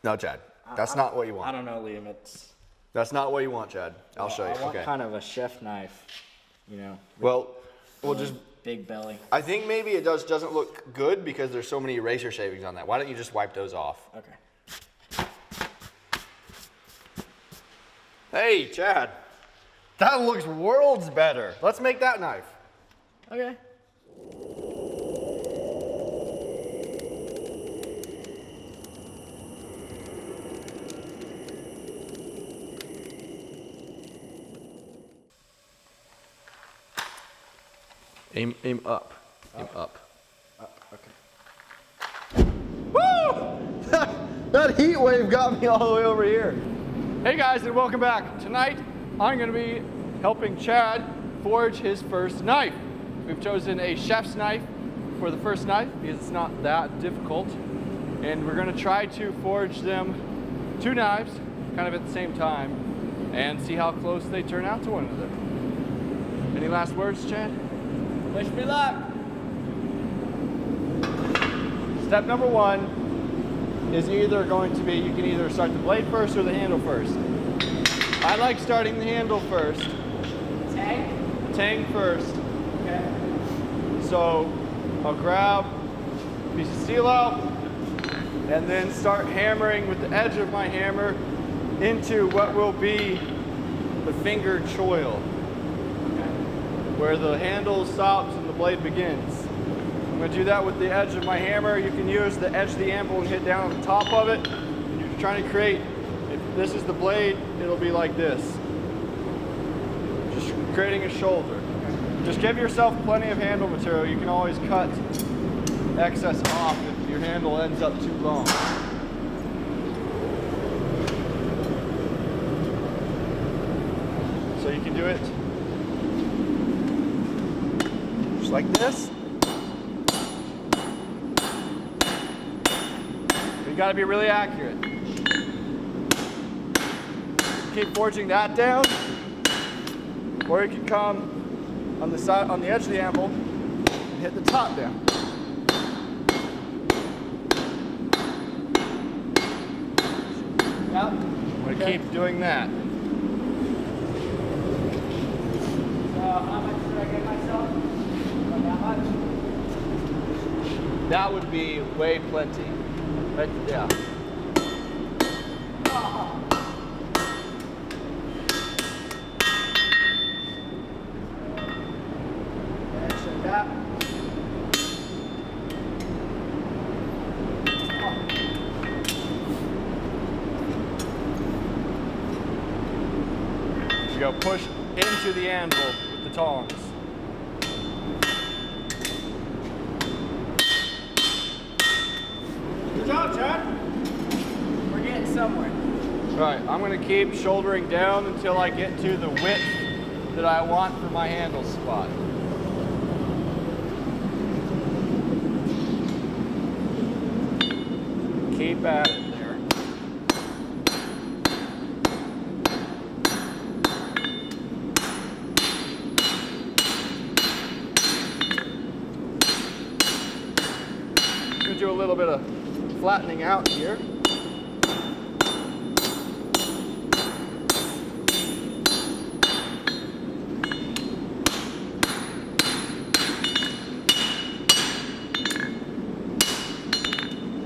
No, Chad. That's not what you want. I don't know, Liam. That's not what you want, Chad. I'll show you. I want kind of a chef knife, you know. Well, we'll just... Big belly. I think maybe it doesn't look good because there's so many eraser shavings on that. Why don't you just wipe those off? Okay. Hey, Chad. That looks worlds better. Let's make that knife. Okay. Aim up. Aim up. Okay. Woo! That heat wave got me all the way over here. Hey guys, and welcome back. Tonight, I'm gonna be helping Chad forge his first knife. We've chosen a chef's knife for the first knife because it's not that difficult. And we're gonna try to forge them 2 knives, kind of at the same time, and see how close they turn out to one another. Any last words, Chad? Wish me luck. Step number 1 is either going to be, you can either start the blade first or the handle first. I like starting the handle first. Tang first. Okay. So I'll grab a piece of steel and then start hammering with the edge of my hammer into what will be the finger choil, where the handle stops and the blade begins. I'm going to do that with the edge of my hammer. You can use the edge of the anvil and hit down on the top of it. You're trying to create, if this is the blade, it'll be like this. Just creating a shoulder. Just give yourself plenty of handle material. You can always cut excess off if your handle ends up too long. So you can do it just like this. You gotta be really accurate. Keep forging that down, or you can come on the side, on the edge of the anvil, and hit the top down. Yep. I'm gonna keep doing that. So how much should I give myself? Not that much? That would be way plenty. Right, yeah. That. You go push into the anvil with the tongs. Good job, Chad. We're getting somewhere. All right, I'm gonna keep shouldering down until I get to the width that I want for my handle spot. Keep at it there. I'm gonna do a little bit of flattening out here.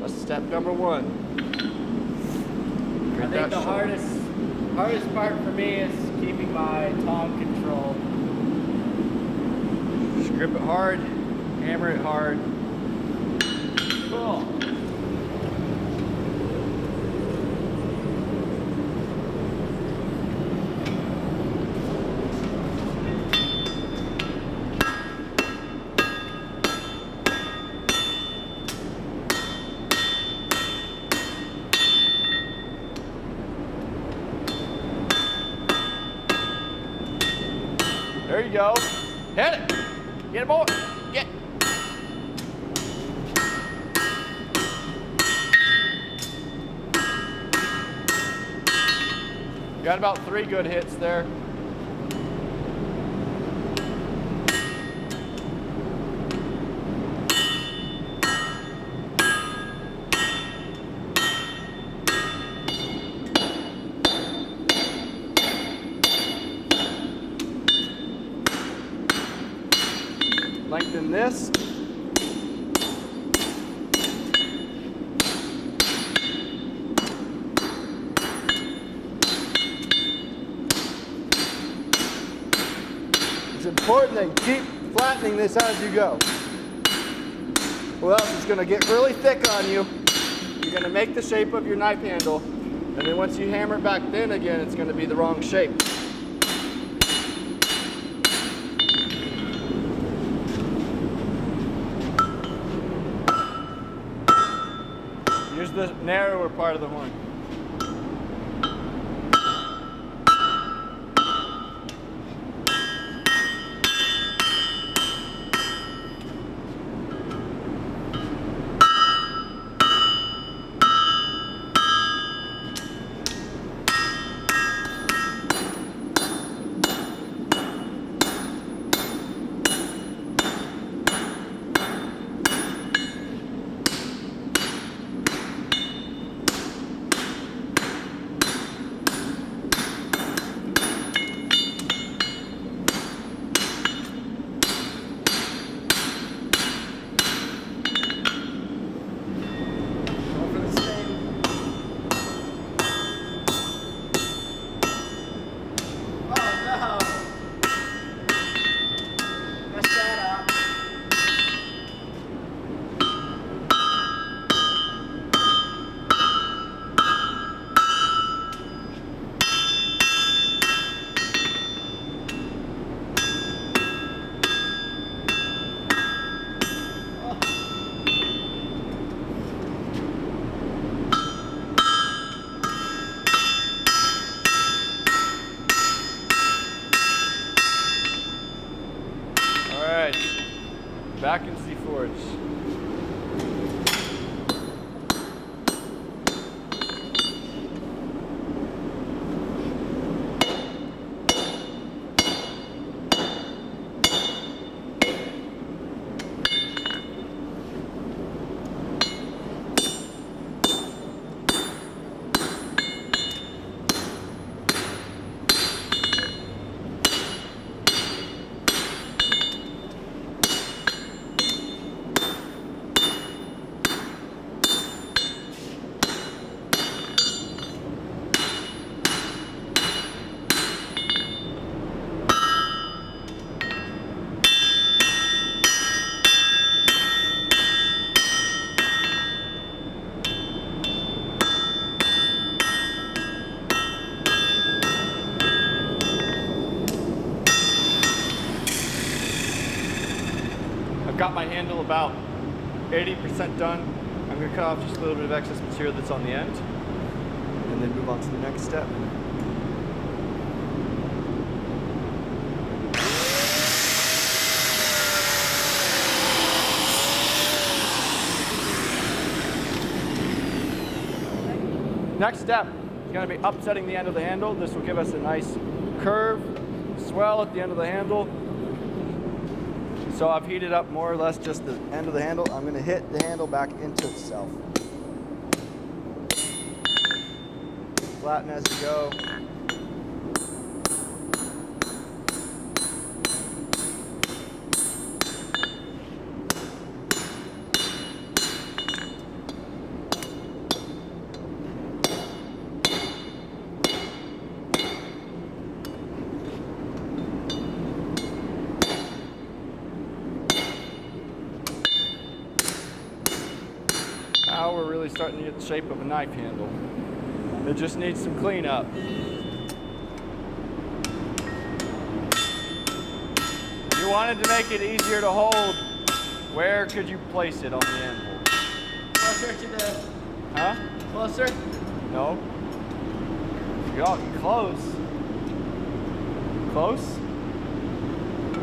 Step number 1. I think the hardest part for me is keeping my tong control. Just grip it hard, hammer it hard. Cool. There you go. Hit it. Get it, boy. Get. Got about 3 good hits there. then keep flattening this as you go. Or else it's going to get really thick on you. You're going to make the shape of your knife handle, and then once you hammer it back thin again, it's going to be the wrong shape. Use the narrower part of the horn. Back into the forge. Got my handle about 80% done. I'm going to cut off just a little bit of excess material that's on the end and then move on to the next step. Next step is going to be upsetting the end of the handle. This will give us a nice curve, swell at the end of the handle. So I've heated up more or less just the end of the handle. I'm going to hit the handle back into itself. Flatten as you go. Now we're really starting to get the shape of a knife handle. It just needs some cleanup. If you wanted to make it easier to hold, where could you place it on the anvil? Closer to the... Huh? Closer? No. Y'all close. Close?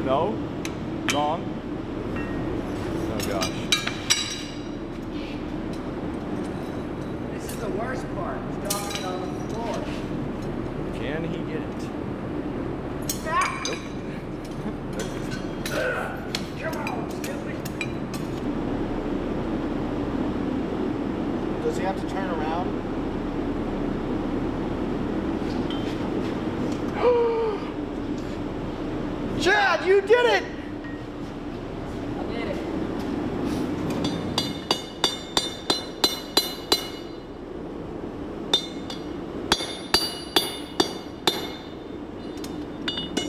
No. Wrong. Oh gosh. The worst part is dropping it on the floor. Can he get it? Ah! Nope. Come on, stupid. Does he have to turn around? Chad, you did it! I did it.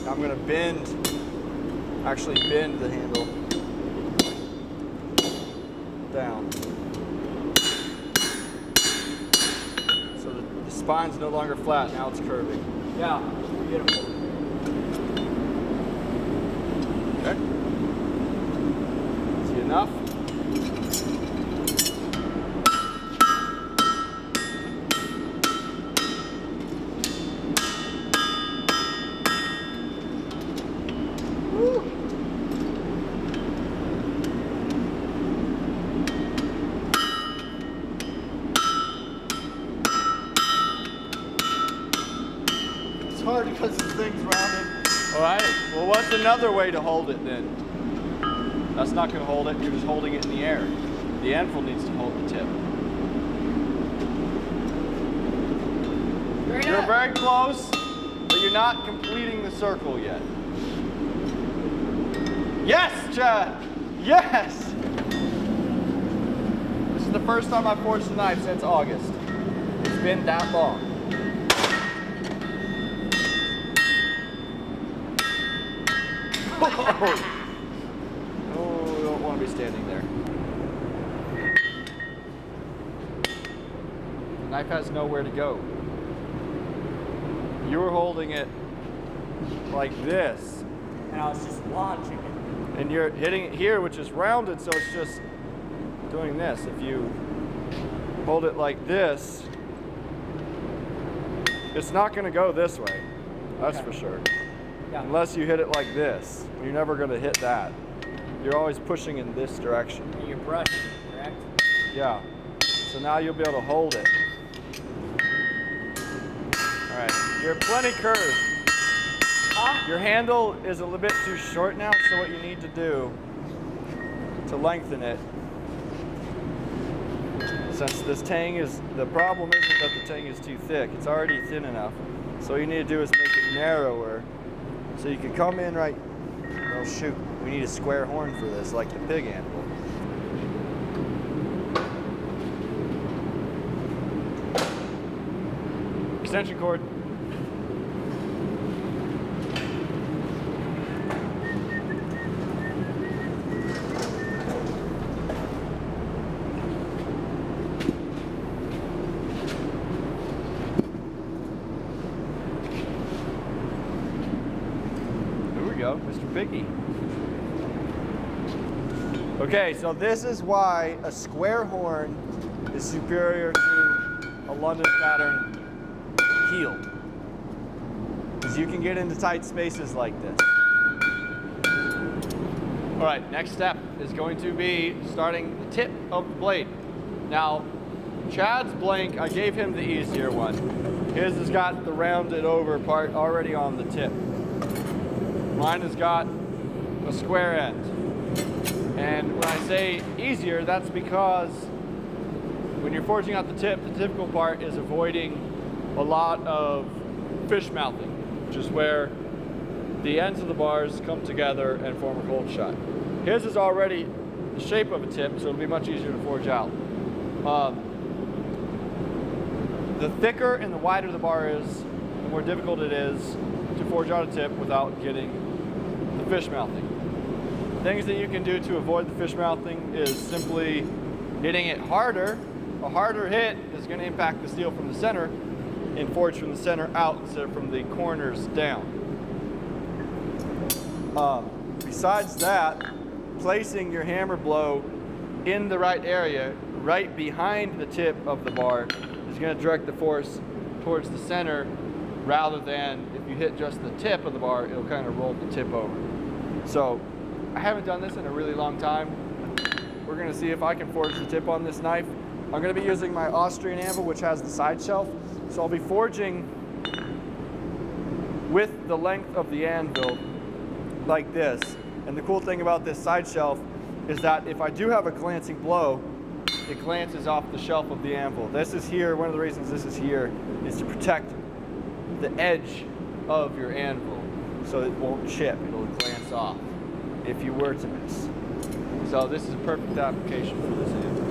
I'm gonna bend. actually bend the handle down. So the spine's no longer flat, now it's curving. Yeah, beautiful. Okay. See enough? Hard because this thing's rounded. All right, well, what's another way to hold it then? That's not going to hold it, you're just holding it in the air. The anvil needs to hold the tip. You're very close, but you're not completing the circle yet. Yes, Chad! Yes! This is the first time I've forged a knife since August. It's been that long. Oh, we don't want to be standing there. The knife has nowhere to go. You're holding it like this. And I was just launching it. And you're hitting it here, which is rounded, so it's just doing this. If you hold it like this, it's not going to go this way. That's for sure. Yeah. Unless you hit it like this. You're never going to hit that. You're always pushing in this direction. And you're brushing, correct? Yeah. So now you'll be able to hold it. All right. You're plenty curved. Huh? Your handle is a little bit too short now, so what you need to do to lengthen it, since this tang is, the problem isn't that the tang is too thick, it's already thin enough. So all you need to do is make it narrower, so you can come in right, oh shoot, we need a square horn for this, like the pig anvil. Extension cord. Mr. Biggie. Okay, so this is why a square horn is superior to a London pattern heel. Because you can get into tight spaces like this. All right, next step is going to be starting the tip of the blade. Now, Chad's blank, I gave him the easier one. His has got the rounded over part already on the tip. Mine has got a square end. And when I say easier, that's because when you're forging out the tip, the difficult part is avoiding a lot of fish mouthing, which is where the ends of the bars come together and form a cold shot. His is already the shape of a tip, so it'll be much easier to forge out. The thicker and the wider the bar is, the more difficult it is to forge out a tip without getting the fish mouthing. Things that you can do to avoid the fish mouthing is simply hitting it harder. A harder hit is going to impact the steel from the center and forge from the center out instead of from the corners down. Besides that, placing your hammer blow in the right area, right behind the tip of the bar, is going to direct the force towards the center rather than if you hit just the tip of the bar, it'll kind of roll the tip over. So I haven't done this in a really long time. We're going to see if I can forge the tip on this knife. I'm going to be using my Austrian anvil, which has the side shelf. So I'll be forging with the length of the anvil like this. And the cool thing about this side shelf is that if I do have a glancing blow, it glances off the shelf of the anvil. This is here, one of the reasons this is here is to protect the edge of your anvil so it won't chip, it'll glance off if you were to miss. So this is a perfect application for this anvil.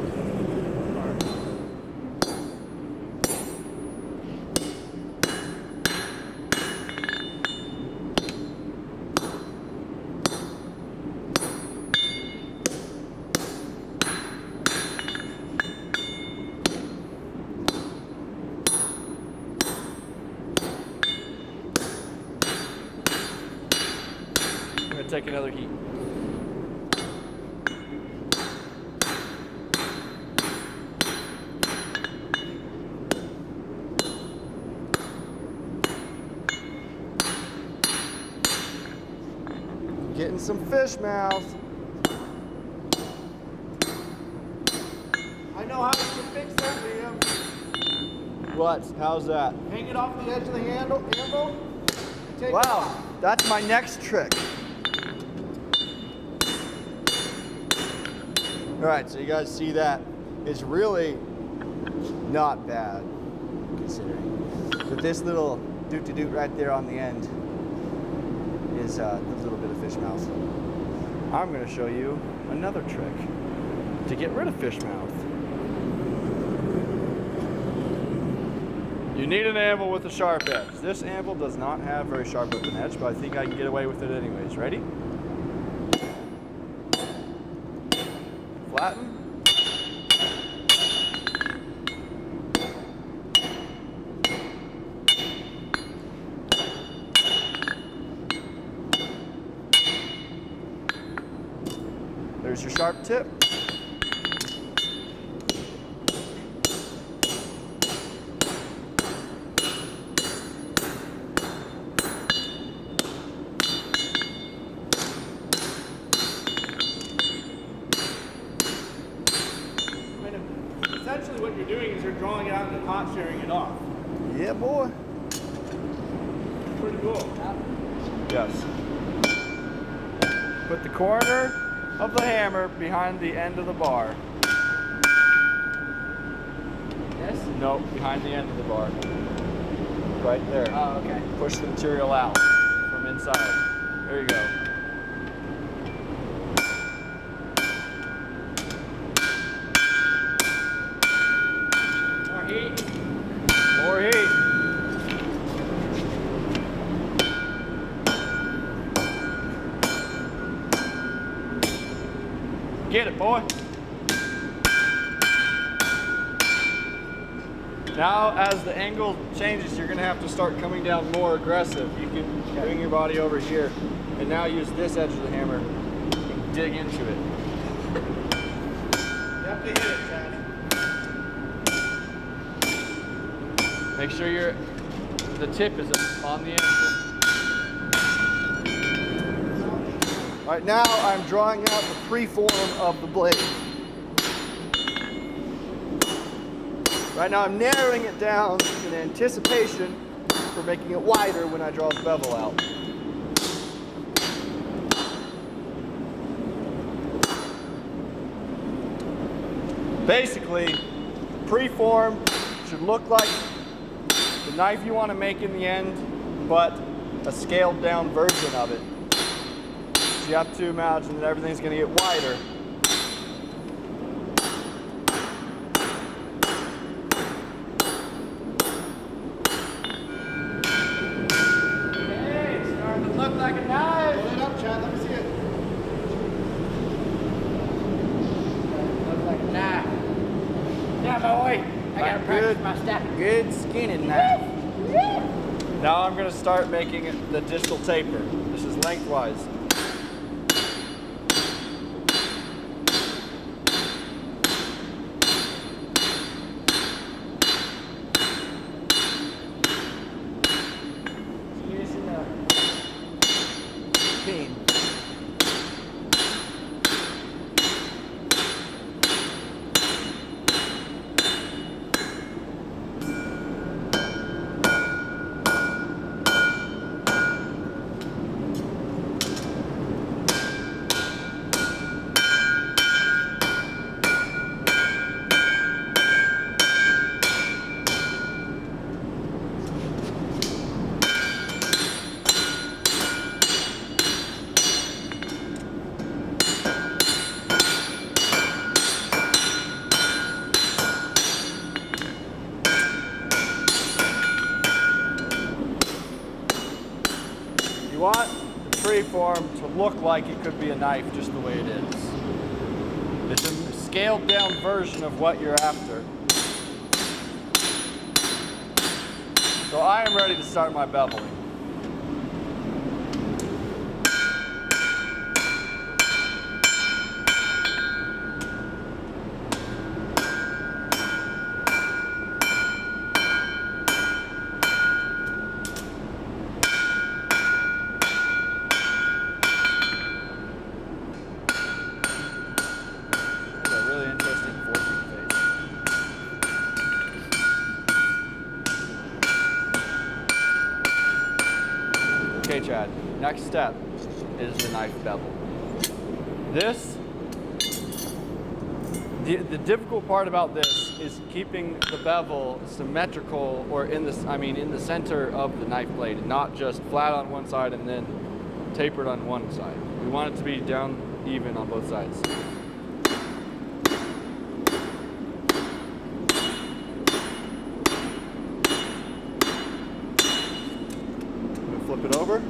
take another heat. Getting some fish mouths. I know how you can fix that, Liam. What? How's that? Hang it off the edge of the anvil. Take it Wow, off. that's my next trick. All right, so you guys see that? It's really not bad, considering. But this little doot-to-doot right there on the end is a little bit of fish mouth. I'm gonna show you another trick to get rid of fish mouth. You need an anvil with a sharp edge. This anvil does not have very sharp of an edge, but I think I can get away with it anyways. Ready? Flatten. There's your sharp tip. Essentially what you're doing is you're drawing it out and then hot shearing it off. Yeah, boy. Pretty cool. Yes. Put the corner of the hammer behind the end of the bar. Yes? No, behind the end of the bar. Right there. Oh, okay. Push the material out from inside. There you go. More heat. More heat. Get it, boy. Now, as the angle changes, you're gonna have to start coming down more aggressive. You can bring your body over here, and now use this edge of the hammer and dig into it. You have to hit it, Chad. Make sure the tip is on the anvil. All right, now I'm drawing out the pre-form of the blade. Right now I'm narrowing it down in anticipation for making it wider when I draw the bevel out. Basically, the pre-form should look like the knife you want to make in the end, but a scaled down version of it. So you have to imagine that everything's going to get wider. Hey, it's starting to look like a knife. Hold it up, Chad. Let me see it. Looks like a knife. Yeah, boy. I gotta practice my stepping. Good skinny knife. Now I'm going to start making the distal taper. This is lengthwise. Using a Peen. You want the freeform to look like it could be a knife just the way it is. It's a scaled down version of what you're after. So I am ready to start my beveling. Chad, next step is the knife bevel. This, the difficult part about this is keeping the bevel symmetrical, or in the center of the knife blade, not just flat on one side and then tapered on one side. We want it to be down even on both sides. I'm gonna flip it over.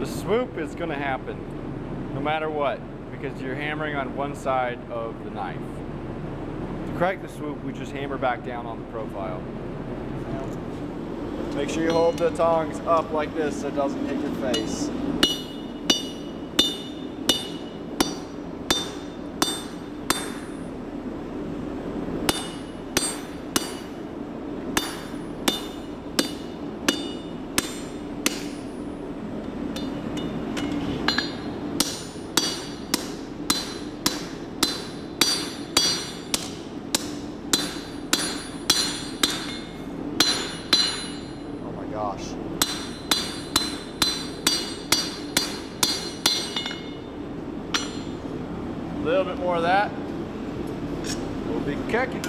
The swoop is going to happen no matter what, because you're hammering on one side of the knife. To crack the swoop, we just hammer back down on the profile. Make sure you hold the tongs up like this so it doesn't hit your face. Gosh. A little bit more of that. We'll be kicking.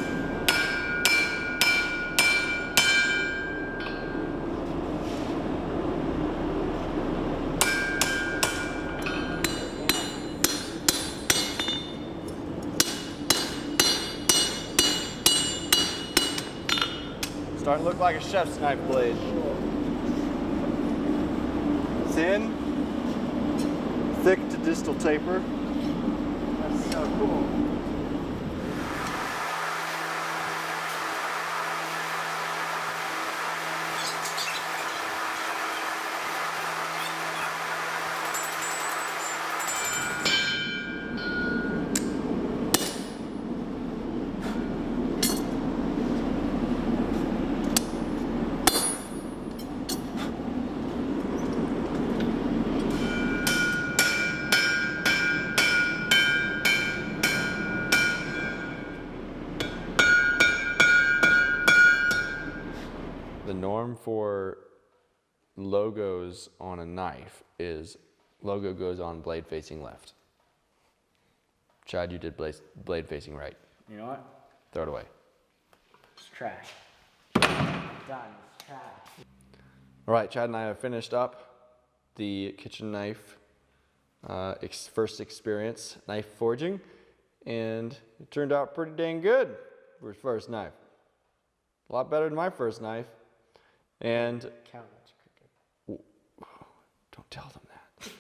Starting to look like a chef's knife blade. Thin, thick to distal taper. That's so cool. The norm for logos on a knife is logo goes on blade facing left. Chad, you did blade facing right. You know what? Throw it away. It's trash. Done. It's trash. All right, Chad and I have finished up the kitchen knife first experience knife forging, and it turned out pretty dang good for his first knife. A lot better than my first knife. And Count that's crooked. don't tell them that.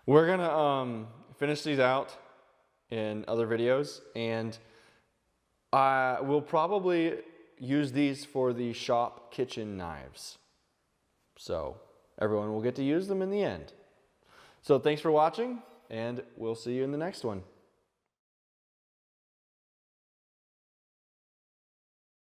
We're gonna finish these out in other videos, and I will probably use these for the shop kitchen knives. So everyone will get to use them in the end. So thanks for watching, and we'll see you in the next one.